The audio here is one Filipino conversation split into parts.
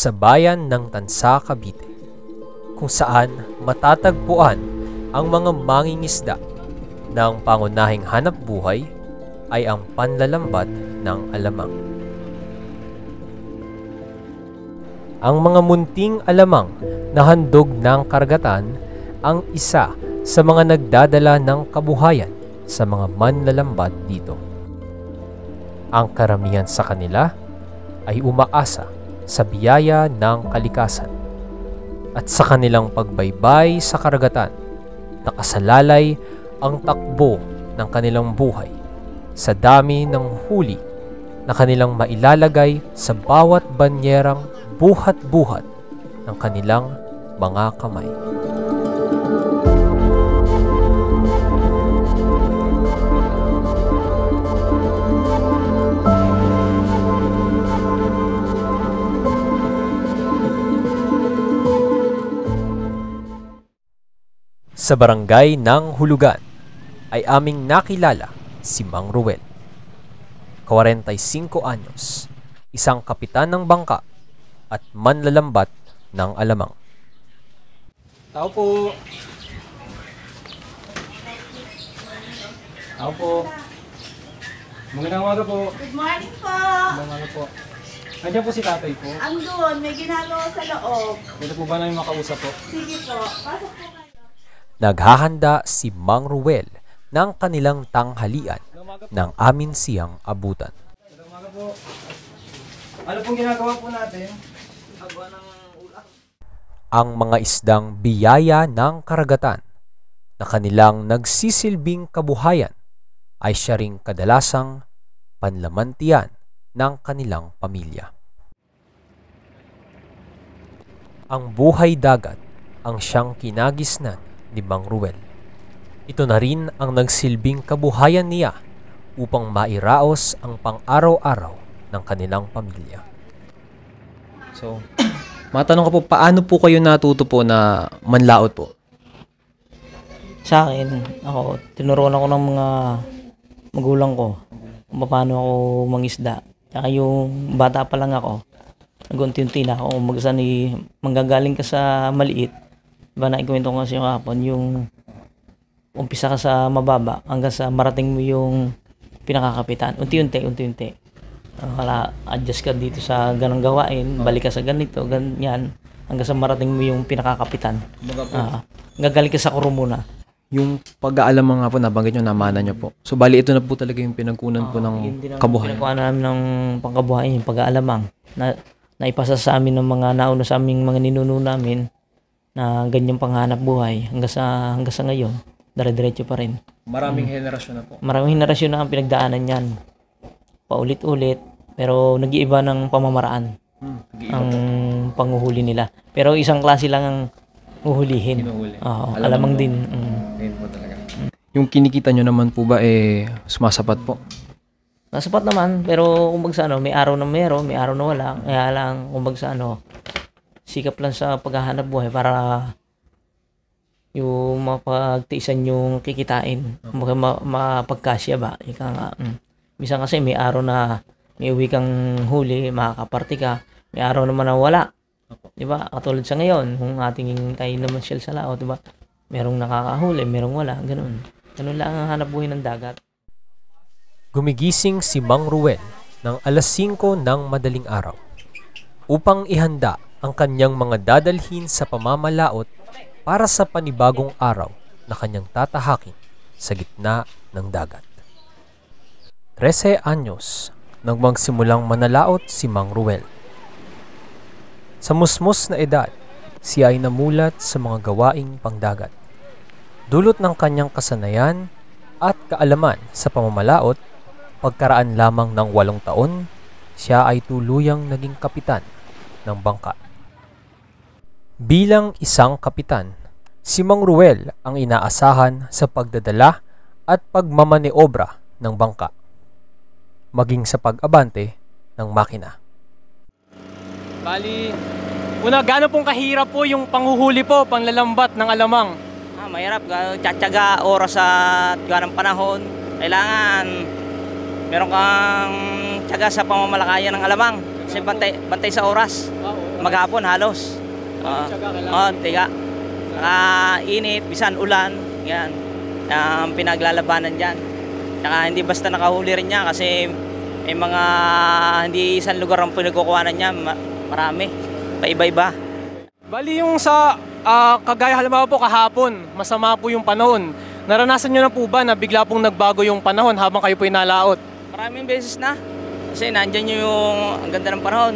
sa bayan ng Tansa, Cavite, kung saan matatagpuan ang mga mangingisda na ang pangunahing hanap buhay ay ang panlalambat ng alamang. Ang mga munting alamang na handog ng karagatan ang isa sa mga nagdadala ng kabuhayan sa mga manlalambat dito. Ang karamihan sa kanila ay umaasa sa biyaya ng kalikasan at sa kanilang pagbaybay sa karagatan, nakasalalay ang takbo ng kanilang buhay sa dami ng huli na kanilang mailalagay sa bawat banyerang buhat-buhat ng kanilang mga kamay. Sa barangay ng Hulugan ay aming nakilala si Mang Ruel. 45 anyos, isang kapitan ng bangka at manlalambat ng alamang. Tao po. Tao po. Magandang umaga po. Good morning po. Magandang umaga po. Nandiyan po si tatay po. Andun, may ginagawa sa loob. Pwede po ba namin makausap po? Sige po, pasok po kayo. Naghahanda si Mang Ruel ng kanilang tanghalian nang amin siyang abutan. Magandang umaga po. Ano pong ginagawa po natin? Agawa ng ulam. Ang mga isdang biyaya ng karagatan na kanilang nagsisilbing kabuhayan ay siya ring kadalasang panlamantian ng kanilang pamilya. Ang buhay dagat ang siyang kinagisnan ni Mang Ruel. Ito na rin ang nagsilbing kabuhayan niya upang mairaos ang pang-araw-araw ng kanilang pamilya. So, matanong ko po, paano po kayo natuto po na manlaot po? Sa akin, ako, tinuruan ako ng mga magulang ko kung paano ako mangisda. Tsaka yung bata pa lang ako, nag-unti-unti na ako manggagaling ka sa maliit. Diba naikwento ko kasi yung hapon, yung umpisa ka sa mababa hanggang sa marating mo yung pinakakapitan. Unti-unti. Wala, adjust ka dito sa ganang gawain, balik ka sa ganito, ganyan, hanggang sa marating mo yung pinakakapitan. Gagaling ka sa kuro muna. Yung pag-aalamang nga po, nabanggit nyo, namana nyo po. So, bali, ito na po talaga yung pinagkunan po ng kabuhayan. Pinagkuhan namin ng pangkabuhayan, yung pag-aalamang. Naipasa sa amin ng mga nauna sa aming mga ninuno namin na ganyang panghanap buhay hanggang sa ngayon, dire-diretso pa rin. Maraming henerasyon na po. Maraming henerasyon na ang pinagdaanan yan. Paulit-ulit, pero nag-iiba ng pamamaraan ang panguhuli nila. Pero isang klase lang ang uhulihin. Oo, alamang din. Ayun po talaga. Yung kinikita nyo naman po ba, sumasapat po? Nasapat naman, pero kung sa may araw na meron, may araw na wala. Kaya lang, kung sa sikap lang sa paghahanap buhay para yung mapagtiisan yung kikitain. Mapagkasya ba? Ika nga. Minsan kasi may araw na may uwi kang huli, makakaparty ka. May araw naman na wala. Diba? Katulad sa ngayon, kung ating tayo naman shell sa laot, diba? Merong nakakahuli, merong wala. Ganun. Ganun lang ang hanap buhay ng dagat. Gumigising si Mang Ruel ng alas 5 ng madaling araw upang ihanda ang kanyang mga dadalhin sa pamamalaot para sa panibagong araw na kanyang tatahakin sa gitna ng dagat. 13 anyos nang magsimulang manalaot si Mang Ruel. Sa musmos na edad, siya ay namulat sa mga gawaing pangdagat. Dulot ng kanyang kasanayan at kaalaman sa pamamalaot, pagkaraan lamang ng 8 taon, siya ay tuluyang naging kapitan ng bangka. Bilang isang kapitan, si Mang Ruel ang inaasahan sa pagdadala at pagmamaneobra ng bangka, maging sa pag-abante ng makina. Bali, una, gaano pong kahirap po yung panghuhuli po, panglalambat ng alamang? Mahirap, tsatsaga, oras at ganang panahon. Kailangan meron kang tsaga sa pamamalakayan ng alamang kasi bantay sa oras. maghapon halos. Tiga. Init, bisan ulan, yan. Ang pinaglalabanan dyan. Tsaka hindi basta nakahuli rin niya kasi may mga hindi isang lugar ang pinagkukuhanan niya, marami, paiba-iba. Bali yung sa kagaya halimbawa po kahapon, masama po yung panahon. Naranasan nyo na po ba na bigla pong nagbago yung panahon habang kayo po inalaot? Maraming beses na. Kasi nandyan yung ang ganda ng panahon.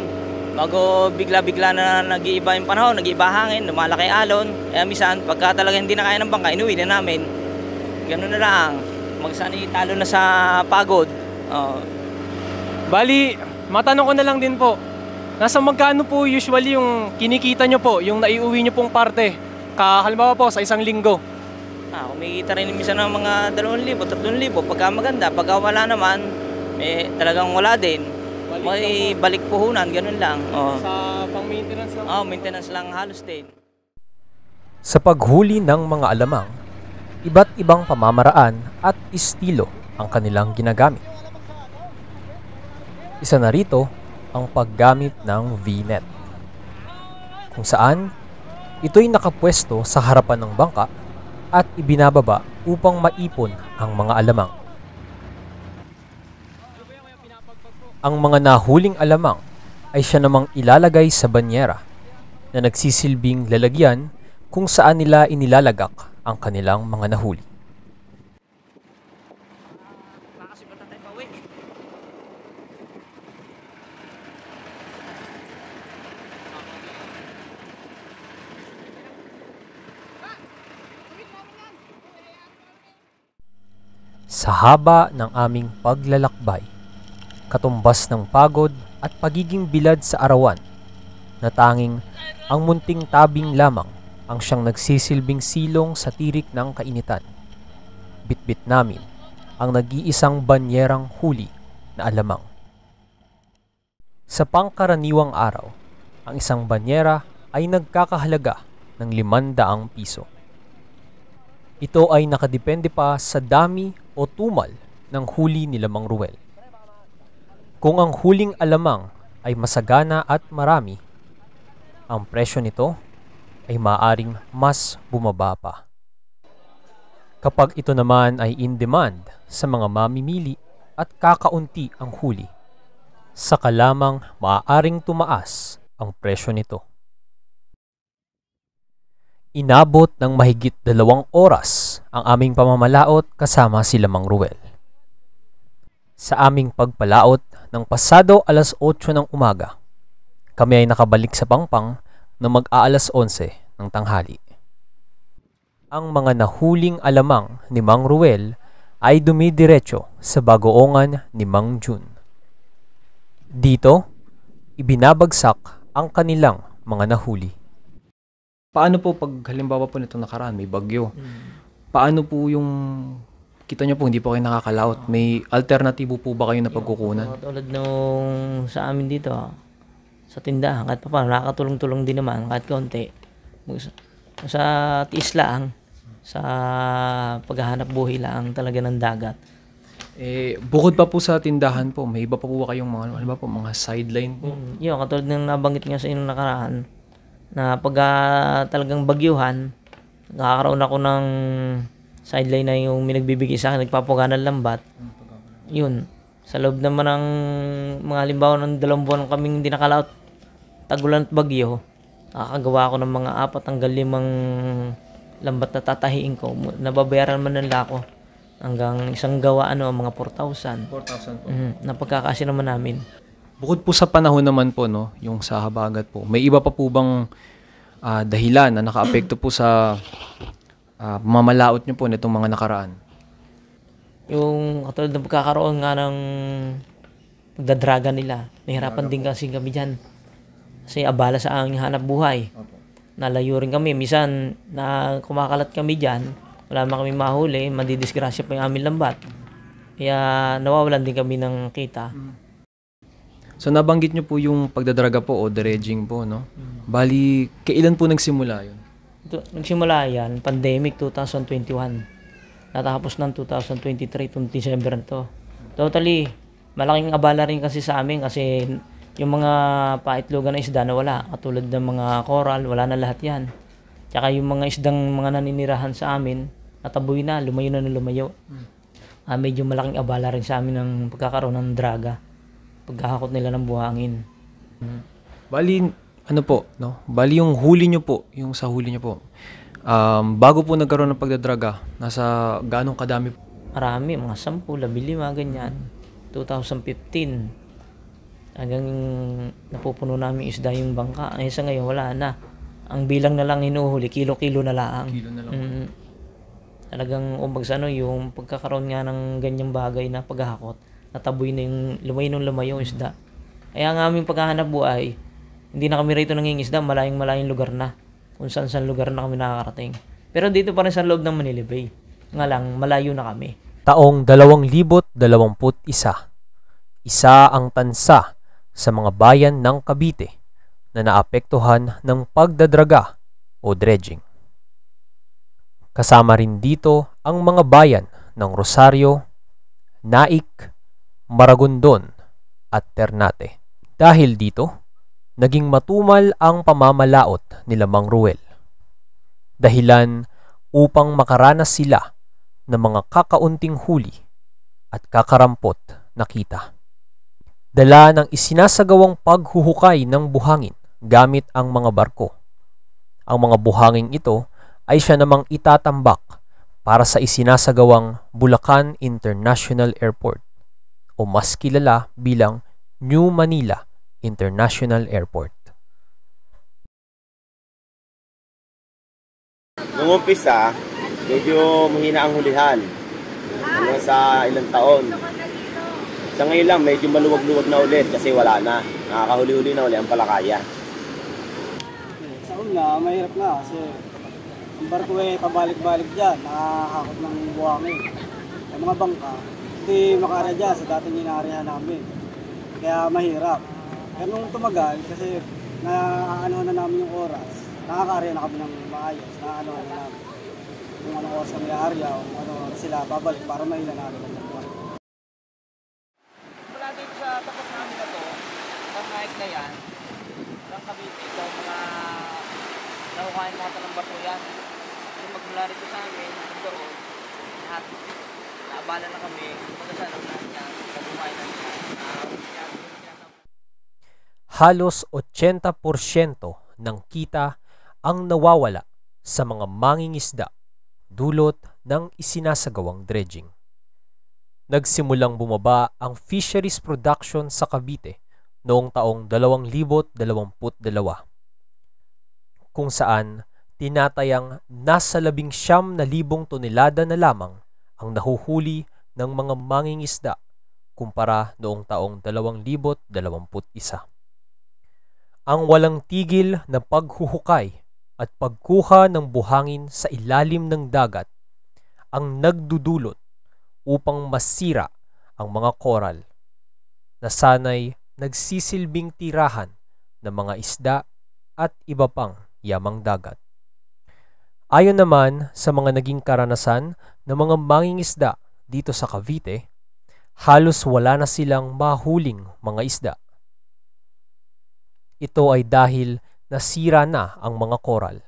Bago bigla-bigla na nag-iiba yung panahon, nag-iiba hangin, lumalaki alon. Kaya minsan, pagka talaga hindi na kaya ng bangka, inuwi na namin. Ganun na lang. Magsani talo na sa pagod. Bali, matanong ko na lang din po. Nasa magkano po usually yung kinikita nyo po, yung naiuwi nyo pong parte? Halimbawa po sa isang linggo. Kumikita rin minsan ng mga 2,000, 3,000. Pagka maganda, pagka wala naman, talagang wala din. May balik puhunan, ganun lang. Sa pang-maintenance lang? Maintenance lang halos din. Sa paghuli ng mga alamang, iba't ibang pamamaraan at estilo ang kanilang ginagamit. Isa na rito ang paggamit ng V-net, kung saan ito'y nakapwesto sa harapan ng bangka at ibinababa upang maipon ang mga alamang. Ang mga nahuling alamang ay siya namang ilalagay sa banyera na nagsisilbing lalagyan kung saan nila inilalagak ang kanilang mga nahuli. Sa haba ng aming paglalakbay, katumbas ng pagod at pagiging bilad sa arawan, na tanging ang munting tabing lamang ang siyang nagsisilbing silong sa tirik ng kainitan. Bitbit namin ang nag-iisang banyerang huli na alamang. Sa pangkaraniwang araw, ang isang banyera ay nagkakahalaga ng 500 piso. Ito ay nakadepende pa sa dami o tumal ng huli ni Mang Ruel. Kung ang huling alamang ay masagana at marami, ang presyo nito ay maaaring mas bumaba pa. Kapag ito naman ay in demand sa mga mamimili at kakaunti ang huli, saka lamang maaaring tumaas ang presyo nito. Inabot ng mahigit 2 oras ang aming pamamalaot kasama si Mang Ruel. Sa aming pagpalaot ng pasado alas 8 ng umaga, kami ay nakabalik sa Pangpang na mag-aalas 11 ng tanghali. Ang mga nahuling alamang ni Mang Ruel ay dumidiretso sa bagoongan ni Mang Jun. Dito, ibinabagsak ang kanilang mga nahuli. Paano po pag halimbawa po nitong nakaraan, may bagyo? Paano po yung kita nyo po, hindi po kayo nakakalaot? May alternatibo po ba kayo na pagkukunan? Tulad nung sa amin dito, sa tindahan, kahit pa paano, nakakatulong-tulong din naman, kahit konti. Sa tiis lang, sa paghahanap buhay lang talaga ng dagat. Bukod pa po sa tindahan po, may iba pa po ba kayong mga, ano ba po, mga sideline po? Yun, katulad ng nabanggit nga sa inyong nakaraan, na pag talagang bagyuhan, nakakaroon ako ng sideline na yung nagbibigay sa akin, nagpapaga ng lambat. Yun, sa loob naman ng mga halimbawa ng 2 buwan kaming hindi nakalaot, tagulan at bagyo, nakakagawa ako ng mga 4 hanggang 5 lambat na tatahiin ko. Nababayaran man nila ako hanggang isang gawa, mga 4,000. 4,000 po. Napagkakasya naman namin. Bukod po sa panahon naman po, no, yung sa habagat po, may iba pa po bang dahilan na nakaapekto po sa mamalaot nyo po nitong mga nakaraan? Yung katulad ng pagkakaroon nga ng pagdadraga nila, nahirapan din kasi kami dyan. Kasi abala sa aming hanap buhay. Nalayo rin kami. Minsan, na kumakalat kami dyan, wala man kami mahuli, madidisgrasya pa yung aming lambat. Kaya nawawalan din kami ng kita. So nabanggit nyo po yung pagdadraga po o dredging po, no? Bali, kailan po nagsimula yun? Nagsimula yan, pandemic 2021. Natapos ng 2023, itong December na to. Totally, malaking abala rin kasi sa amin kasi Yung mga paitlogan na isda na wala, katulad ng mga coral, wala na lahat yan. Tsaka yung mga isdang mga naninirahan sa amin, nataboy na, lumayo na lumayo. Medyo malaking abala rin sa amin ng pagkakaroon ng draga. Pagkakakot nila ng buhangin. Bali, ano po, no? Bali yung huli nyo po, yung sa huli nyo po. Bago po nagkaroon ng pagdadraga, nasa ganong kadami po? Marami, mga 10, 15, ganyan. 2015. Hanggang napupuno namin isda yung bangka. Sa ngayon, wala na. Ang bilang na lang hinuhuli, kilo-kilo na lang. Kilo na lang. Talagang yung pagkakaroon nga ng ganyang bagay na paghahakot, nataboy na yung lumayo yung isda. Kaya ang aming paghahanap buhay, hindi na kami rito nangingisda, malayong lugar na. Kung saan lugar na kami nakakarating. Pero dito pa rin sa loob ng Manila Bay. Nga lang, malayo na kami. Taong 2021, isa ang tansa sa mga bayan ng Cavite na naapektuhan ng pagdadraga o dredging. Kasama rin dito ang mga bayan ng Rosario, Naik, Maragondon at Ternate. Dahil dito, naging matumal ang pamamalaot nila Mang Ruel. Dahilan upang makaranas sila ng mga kakaunting huli at kakarampot na kita. Dala ng isinasagawang paghuhukay ng buhangin gamit ang mga barko. Ang mga buhangin ito ay siya namang itatambak para sa isinasagawang Bulacan International Airport o mas kilala bilang New Manila International Airport. Nung umpisa, medyo mahina ang hulihan. Hanggang sa ilang taon. Sa ngayon lang, medyo maluwag-luwag na ulit kasi wala na. Nakakahuli-huli na ulit ang palakaya. Sa una, mahirap na kasi ang barko pabalik-balik dyan, nakakakot ng buhangin. Ang mga bangka, hindi makara dyan sa dating inaarihan namin. Kaya mahirap. Kaya nung tumagal, kasi naano na namin yung oras, nakakaarihan na kami ng maayos, naano na namin. Kung anong oras kami naariya, kung ano sila babalik para mahila namin ang buwan. Mula dito sa tapat namin na to, ang naik na yan, ng Cavite, ito mga nakukain mga talang bato yan. Kasi magmula rito sa amin, doon, lahat, naabala na kami, magasan ang lahat yan, nakukain na yan. Halos 80% ng kita ang nawawala sa mga mangingisda dulot ng isinasagawang dredging. Nagsimulang bumaba ang fisheries production sa Cavite noong taong 2022, kung saan tinatayang nasa 19,000 tonelada na lamang ang nahuhuli ng mga mangingisda kumpara noong taong 2021. Ang walang tigil na paghuhukay at pagkuha ng buhangin sa ilalim ng dagat ang nagdudulot upang masira ang mga koral na sanay nagsisilbing tirahan ng mga isda at iba pang yamang dagat. Ayon naman sa mga naging karanasan ng mga mangingisda dito sa Cavite, halos wala na silang mahuling mga isda. Ito ay dahil nasira na ang mga koral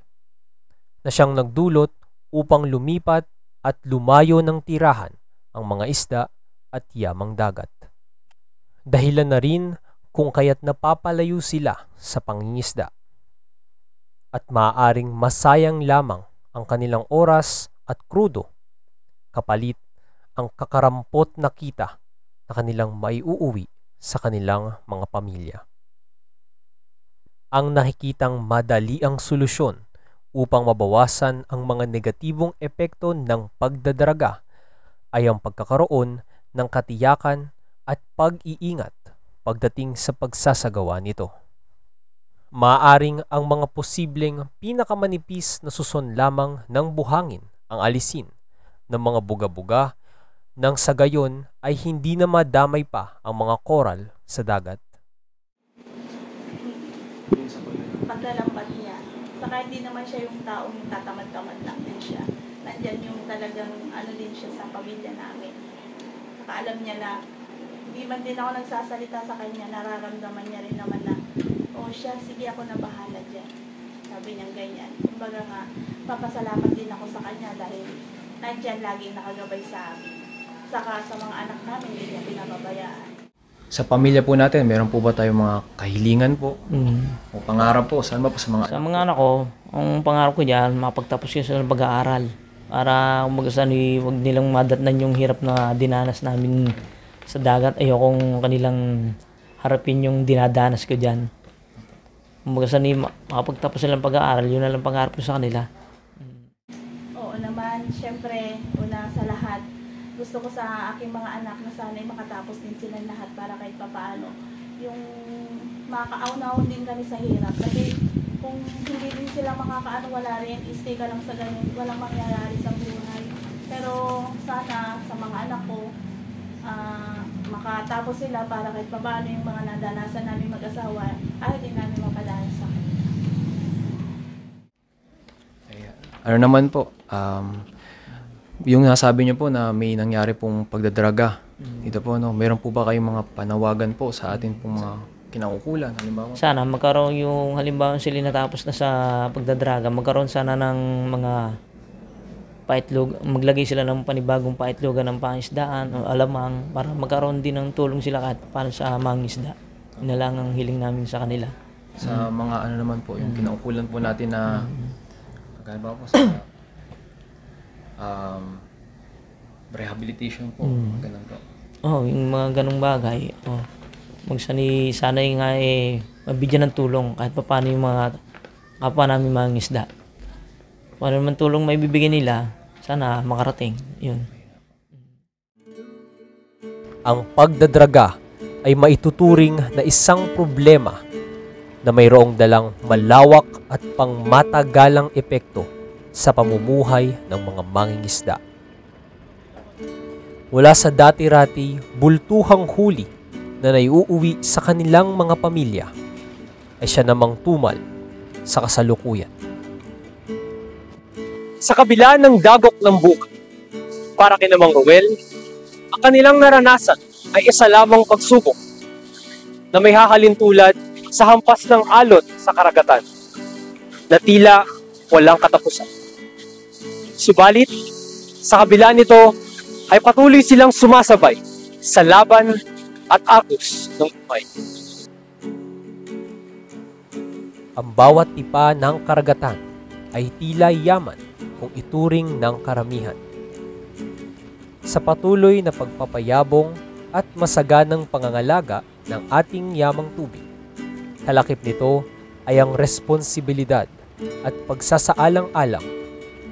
na siyang nagdulot upang lumipat at lumayo ng tirahan ang mga isda at yamang dagat. Dahilan na rin kung kaya't napapalayo sila sa pangingisda at maaaring masayang lamang ang kanilang oras at krudo kapalit ang kakarampot na kita na kanilang maiuuwi sa kanilang mga pamilya. Ang nakikitang madali ang solusyon upang mabawasan ang mga negatibong epekto ng pagdadraga ay ang pagkakaroon ng katiyakan at pag-iingat pagdating sa pagsasagawa nito. Maaring ang mga posibleng pinakamanipis na suson lamang ng buhangin ang alisin ng mga buga-buga nang sa gayon ay hindi na madamay pa ang mga koral sa dagat. Paglalambat niya. Saka hindi naman siya yung taong tatamad-tamad lang din siya. Nandyan yung talagang ano din siya sa pamilya namin. Saka alam niya na Hindi man din ako nagsasalita sa kanya, nararamdaman niya rin naman na, oh siya, sige ako na bahala dyan. Sabi niya ganyan. Kumbaga nga, papasalamat din ako sa kanya dahil nandyan laging nakagabay sa amin. Saka sa mga anak namin, hindi niya pinababayaan. Sa pamilya po natin, meron po ba tayong mga kahilingan po? O pangarap po? Saan ba po sa mga Sa mga anak ko, ang pangarap ko dyan, mapagtapos yun sa pag-aaral. Para wag nilang madatnan yung hirap na dinanas namin sa dagat. Ayokong kanilang harapin yung dinadanas ko dyan. Makapagtapos silang pag-aaral, yun na lang pangarap ko sa kanila. Oo naman, syempre, una sa lahat, gusto ko sa aking mga anak na sana'y makatapos din sila lahat para kahit papaano. Yung makakaunawon din kami sa hirap. Kasi kung hindi din sila makakaano, wala rin, stay ka lang sa ganyan, walang mangyayari sa buhay. Pero sana sa mga anak ko, makatapos sila para kahit papaano yung mga nadanasan namin mag-asawa, ayaw din namin mapadanas sa kanila. Ano naman po, yung nasabi niyo po na may nangyari pong pagdadraga. Dito po, no, meron po ba kayong mga panawagan po sa atin pong mga kinaukulan? Halimbawa? Sana magkaroon yung halimbawa sila natapos na sa pagdadraga, magkaroon sana ng mga paitlog, maglagay sila ng panibagong paitlogan ng pangisdaan o alamang para magkaroon din ng tulong sila kahit paano sa mangisda. Yun na lang ang hiling namin sa kanila. Sa mga ano naman po, yung kinaukulan po natin na halimbawa po sa rehabilitation po, ganun po. Yung mga ganung bagay. Sana'y nga mabigyan ng tulong kahit pa paano yung mga kapwa namin mga isda. Paano naman tulong may bibigyan nila, sana makarating. Yun. Ang pagdadraga ay maituturing na isang problema na mayroong dalang malawak at pangmatagalang epekto sa pamumuhay ng mga mangingisda. Mula sa dati-rati bultuhang huli na naiuuwi sa kanilang mga pamilya, ay siya namang tumal sa kasalukuyan. Sa kabila ng dagok ng buka, para kina Mang Ruel, ang kanilang naranasan ay isa lamang pagsubok na may hahalintulad sa hampas ng alon sa karagatan na tila walang katapusan. Subalit, sa kabila nito ay patuloy silang sumasabay sa laban at agos ng buhay. Ang bawat tipa ng karagatan ay tila yaman kung ituring ng karamihan. Sa patuloy na pagpapayabong at masaganang pangangalaga ng ating yamang tubig, kalakip nito ay ang responsibilidad at pagsasaalang-alang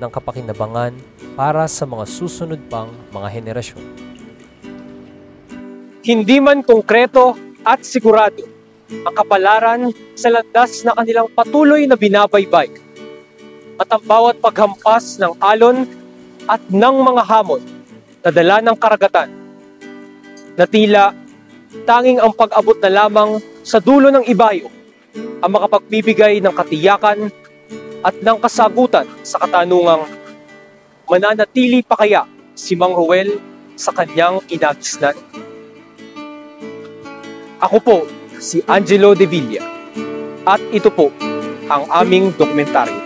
ng kapakinabangan para sa mga susunod pang mga henerasyon. Hindi man konkreto at sigurado ang kapalaran sa landas na kanilang patuloy na binabaybay at ang bawat paghampas ng alon at ng mga hamon na dala ng karagatan na tila tanging ang pag-abot na lamang sa dulo ng ibayo ang makapagbibigay ng katiyakan at ng kasagutan sa katanungang mananatili pa kaya si Mang Ruel sa kanyang kinagisnan? Ako po si Angelo De Villa at ito po ang aming dokumentaryo.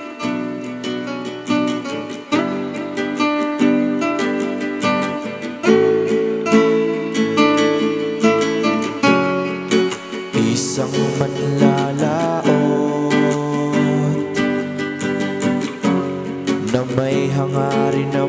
Isang manlalaot na may hangarin na